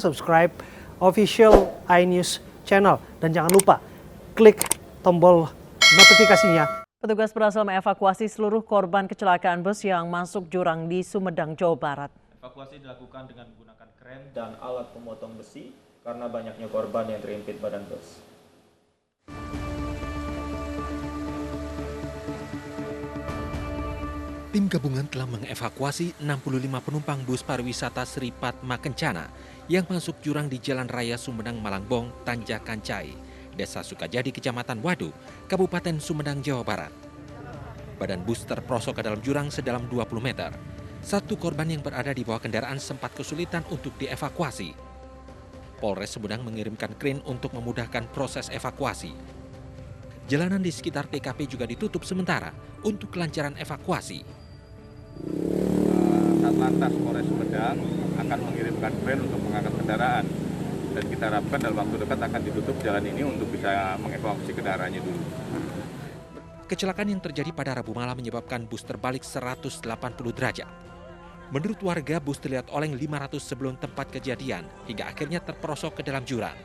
subscribe official iNews channel. Dan jangan lupa klik tombol notifikasinya. Petugas berhasil mengevakuasi seluruh korban kecelakaan bus yang masuk jurang di Sumedang, Jawa Barat. Evakuasi dilakukan dengan menggunakan kren dan alat pemotong besi karena banyaknya korban yang terimpit badan bus. Tim gabungan telah mengevakuasi 65 penumpang bus pariwisata Sri Padma Kencana yang masuk jurang di Jalan Raya Sumedang Malangbong, Tanjakan Cai, Desa Sukajadi, Kecamatan Wadu, Kabupaten Sumedang, Jawa Barat. Badan bus terperosok ke dalam jurang sedalam 20 meter. Satu korban yang berada di bawah kendaraan sempat kesulitan untuk dievakuasi. Polres Sumedang mengirimkan kren untuk memudahkan proses evakuasi. Jalanan di sekitar TKP juga ditutup sementara untuk kelancaran evakuasi. Satlantas Polres Sumedang akan mengirimkan kren untuk mengangkat kendaraan dan kita harapkan dalam waktu dekat akan ditutup jalan ini untuk bisa mengevakuasi kendaraannya dulu. Kecelakaan yang terjadi pada Rabu malam menyebabkan bus terbalik 180 derajat. Menurut warga, bus terlihat oleng 500 sebelum tempat kejadian hingga akhirnya terperosok ke dalam jurang.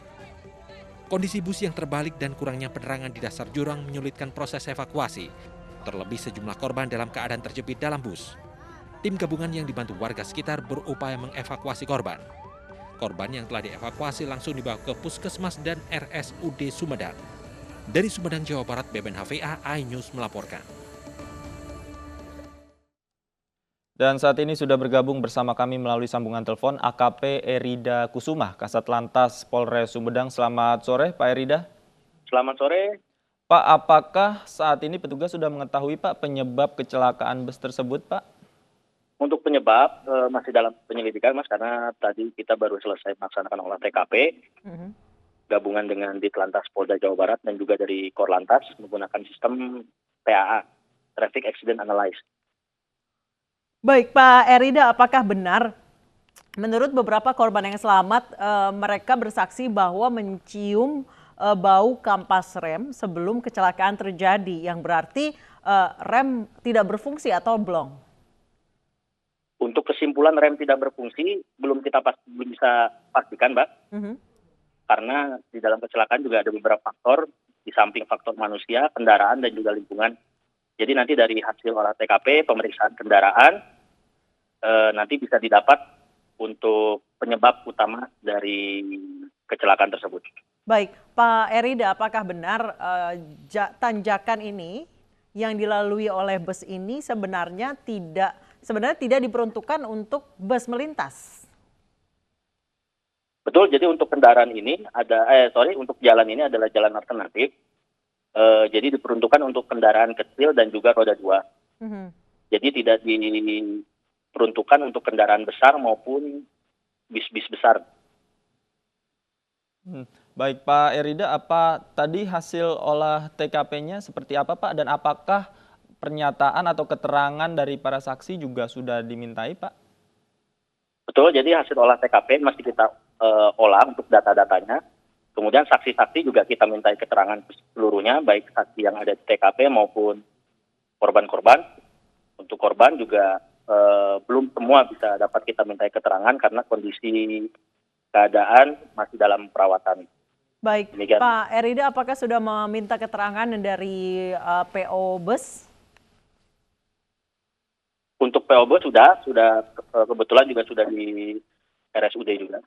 Kondisi bus yang terbalik dan kurangnya penerangan di dasar jurang menyulitkan proses evakuasi. Terlebih sejumlah korban dalam keadaan terjepit dalam bus. Tim gabungan yang dibantu warga sekitar berupaya mengevakuasi korban. Korban yang telah dievakuasi langsung dibawa ke Puskesmas dan RSUD Sumedang. Dari Sumedang, Jawa Barat, Beben HVA, iNews melaporkan. Dan saat ini sudah bergabung bersama kami melalui sambungan telepon AKP Erida Kusuma, Kasat Lantas Polres Sumedang. Selamat sore Pak Erida. Selamat sore. Pak, apakah saat ini petugas sudah mengetahui Pak penyebab kecelakaan bus tersebut Pak? Untuk penyebab masih dalam penyelidikan Mas, karena tadi kita baru selesai melaksanakan olah TKP, gabungan dengan Ditlantas Polda Jawa Barat dan juga dari Korlantas menggunakan sistem TAA, Traffic Accident Analysis. Baik Pak Erida, apakah benar menurut beberapa korban yang selamat mereka bersaksi bahwa mencium bau kampas rem sebelum kecelakaan terjadi, yang berarti rem tidak berfungsi atau blong? Untuk kesimpulan rem tidak berfungsi belum bisa pastikan, Mbak. Karena di dalam kecelakaan juga ada beberapa faktor, di samping faktor manusia, kendaraan, dan juga lingkungan. Jadi nanti dari hasil olah TKP, pemeriksaan kendaraan, nanti bisa didapat untuk penyebab utama dari kecelakaan tersebut. Baik, Pak Erida, apakah benar tanjakan ini yang dilalui oleh bus ini sebenarnya tidak diperuntukkan untuk bus melintas? Betul, jadi untuk kendaraan ini untuk jalan ini adalah jalan alternatif. Jadi diperuntukkan untuk kendaraan kecil dan juga roda 2. Jadi tidak diperuntukkan untuk kendaraan besar maupun bis-bis besar. Baik Pak Erida, apa tadi hasil olah TKP-nya seperti apa Pak? Dan apakah pernyataan atau keterangan dari para saksi juga sudah dimintai Pak? Betul, jadi hasil olah TKP masih kita olah untuk data-datanya. Kemudian saksi-saksi juga kita mintai keterangan seluruhnya, baik saksi yang ada di TKP maupun korban-korban. Untuk korban juga belum semua bisa dapat kita mintai keterangan karena kondisi keadaan masih dalam perawatan. Baik, Demikian. Pak Erida, apakah sudah meminta keterangan dari PO bus? Untuk PO bus sudah kebetulan juga sudah di RSUD juga.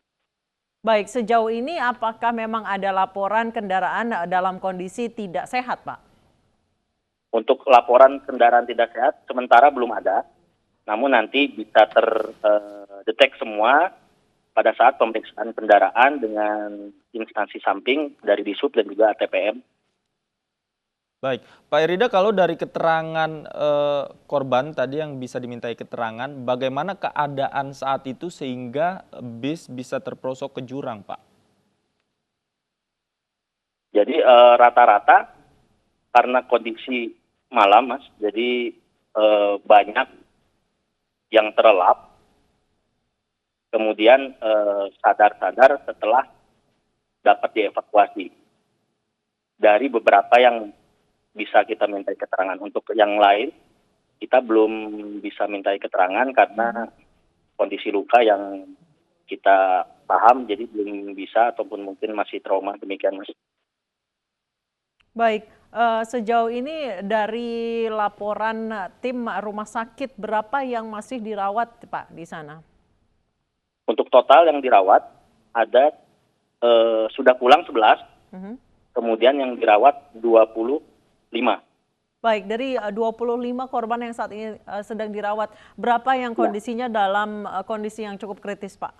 Baik, sejauh ini apakah memang ada laporan kendaraan dalam kondisi tidak sehat, Pak? Untuk laporan kendaraan tidak sehat sementara belum ada, namun nanti bisa terdetek semua pada saat pemeriksaan kendaraan dengan instansi samping dari Disub dan juga ATPM. Baik, Pak Erida, kalau dari keterangan korban tadi yang bisa dimintai keterangan, bagaimana keadaan saat itu sehingga bis bisa terperosok ke jurang, Pak? Jadi rata-rata karena kondisi malam, Mas, jadi banyak yang terlelap, kemudian sadar-sadar setelah dapat dievakuasi. Dari beberapa yang bisa kita mintai keterangan. Untuk yang lain, kita belum bisa mintai keterangan karena kondisi luka yang kita paham, jadi belum bisa ataupun mungkin masih trauma, demikian Mas. Baik, sejauh ini dari laporan tim rumah sakit berapa yang masih dirawat Pak di sana? Untuk total yang dirawat ada sudah pulang 11, kemudian yang dirawat 25. Baik, dari 25 korban yang saat ini sedang dirawat, berapa yang kondisinya dalam kondisi yang cukup kritis, Pak?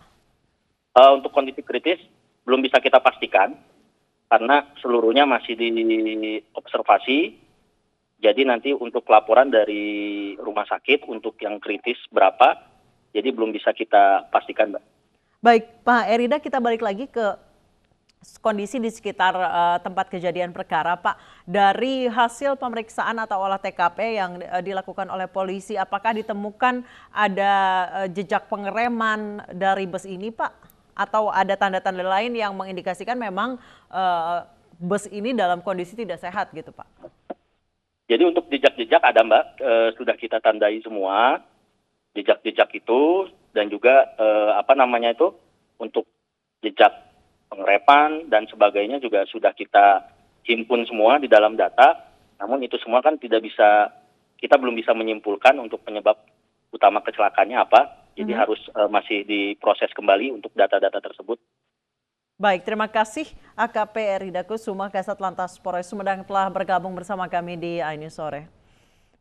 Untuk kondisi kritis belum bisa kita pastikan karena seluruhnya masih diobservasi. Jadi nanti untuk laporan dari rumah sakit untuk yang kritis berapa, jadi belum bisa kita pastikan, Mbak. Baik, Pak Erida, kita balik lagi ke kondisi di sekitar tempat kejadian perkara, Pak. Dari hasil pemeriksaan atau olah TKP yang dilakukan oleh polisi, apakah ditemukan ada jejak pengereman dari bus ini, Pak? Atau ada tanda-tanda lain yang mengindikasikan memang bus ini dalam kondisi tidak sehat gitu, Pak? Jadi untuk jejak-jejak ada, Mbak, sudah kita tandai semua jejak-jejak itu, dan juga untuk jejak pengerepan dan sebagainya juga sudah kita himpun semua di dalam data. Namun itu semua kan kita belum bisa menyimpulkan untuk penyebab utama kecelakaannya apa. Jadi harus masih diproses kembali untuk data-data tersebut. Baik, terima kasih AKP Erida Kusuma, Kasat Lantas Polres Sumedang telah bergabung bersama kami di iNews Sore.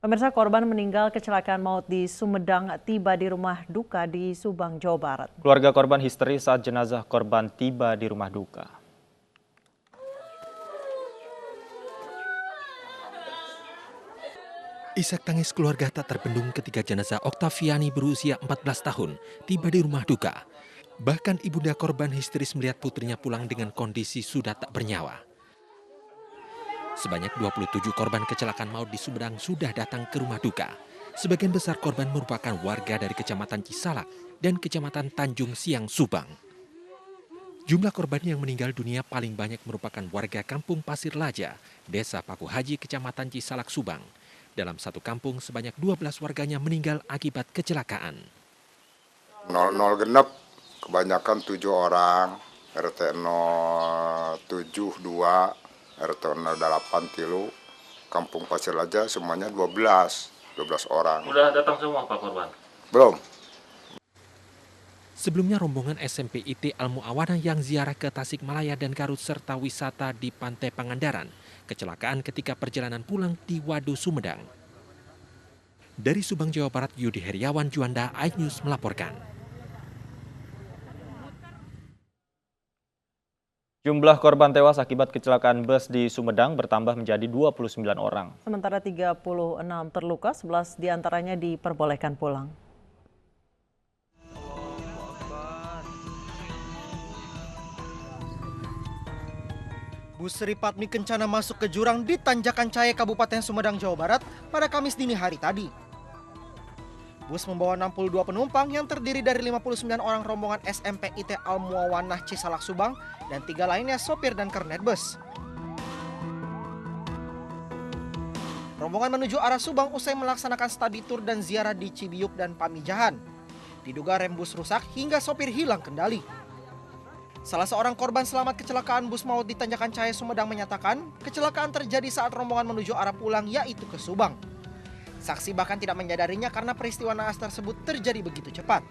Pemirsa, korban meninggal kecelakaan maut di Sumedang tiba di rumah duka di Subang, Jawa Barat. Keluarga korban histeris saat jenazah korban tiba di rumah duka. Isak tangis keluarga tak terbendung ketika jenazah Oktaviani berusia 14 tahun tiba di rumah duka. Bahkan ibunda korban histeris melihat putrinya pulang dengan kondisi sudah tak bernyawa. Sebanyak 27 korban kecelakaan maut di Sumedang sudah datang ke rumah duka. Sebagian besar korban merupakan warga dari Kecamatan Cisalak dan Kecamatan Tanjung Siang, Subang. Jumlah korban yang meninggal dunia paling banyak merupakan warga Kampung Pasir Laja, Desa Paku Haji, Kecamatan Cisalak, Subang. Dalam satu kampung, sebanyak 12 warganya meninggal akibat kecelakaan. 00 genep, kebanyakan 7 orang, RT 072, RT 08 Tilu, Kampung Pasir Laja semuanya 12 orang. Udah datang semua Pak korban? Belum. Sebelumnya rombongan SMP IT Al-Mu'awanah yang ziarah ke Tasikmalaya dan Garut serta wisata di Pantai Pangandaran, kecelakaan ketika perjalanan pulang di Wadu, Sumedang. Dari Subang, Jawa Barat, Yudi Heriawan Juanda, iNews melaporkan. Jumlah korban tewas akibat kecelakaan bus di Sumedang bertambah menjadi 29 orang. Sementara 36 terluka, 11 diantaranya diperbolehkan pulang. Bus Sripatmi Kencana masuk ke jurang di Tanjakan Cahaya, Kabupaten Sumedang, Jawa Barat pada Kamis dini hari tadi. Bus membawa 62 penumpang yang terdiri dari 59 orang rombongan SMP IT Al-Mu'awanah Cisalak, Subang, dan 3 lainnya sopir dan kernet bus. Rombongan menuju arah Subang usai melaksanakan studi tour dan ziarah di Cibiuk dan Pamijahan. Diduga rem bus rusak hingga sopir hilang kendali. Salah seorang korban selamat kecelakaan bus maut di Tanjakan Cahaya, Sumedang menyatakan kecelakaan terjadi saat rombongan menuju arah pulang, yaitu ke Subang. Saksi bahkan tidak menyadarinya karena peristiwa naas tersebut terjadi begitu cepat.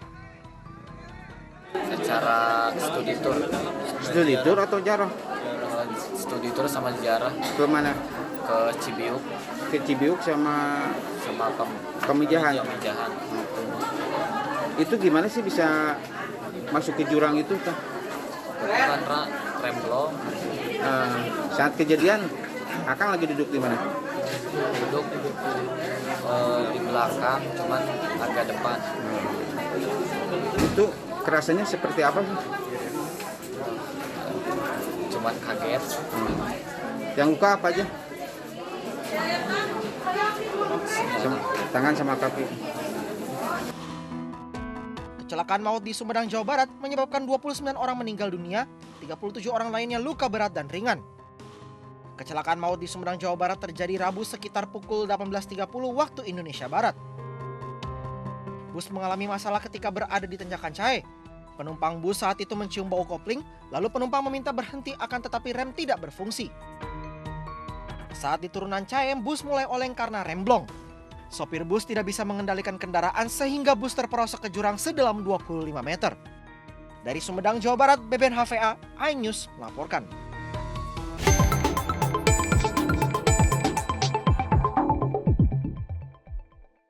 Secara studi tour. Studi tour atau jarah? Studi tour sama ziarah. Ke mana? Ke Cibiuk. Ke Cibiuk sama Pamijahan. Pamijahan. Itu gimana sih bisa masuk ke jurang itu? Karena rem belum. Saat kejadian, Akang lagi duduk di mana? Duduk di belakang, cuman agak depan. Itu kerasanya seperti apa sih? Cuman kaget. Yang luka apa aja? Tangan sama kaki. Kecelakaan maut di Sumedang, Jawa Barat menyebabkan 29 orang meninggal dunia, 37 orang lainnya luka berat dan ringan. Kecelakaan maut di Sumedang, Jawa Barat terjadi Rabu sekitar pukul 18.30 waktu Indonesia Barat. Bus mengalami masalah ketika berada di Tanjakan Cahaya. Penumpang bus saat itu mencium bau kopling, lalu penumpang meminta berhenti akan tetapi rem tidak berfungsi. Saat di turunan Cahem, bus mulai oleng karena remblong. Sopir bus tidak bisa mengendalikan kendaraan sehingga bus terperosok ke jurang sedalam 25 meter. Dari Sumedang, Jawa Barat, Beben HVA, iNews melaporkan.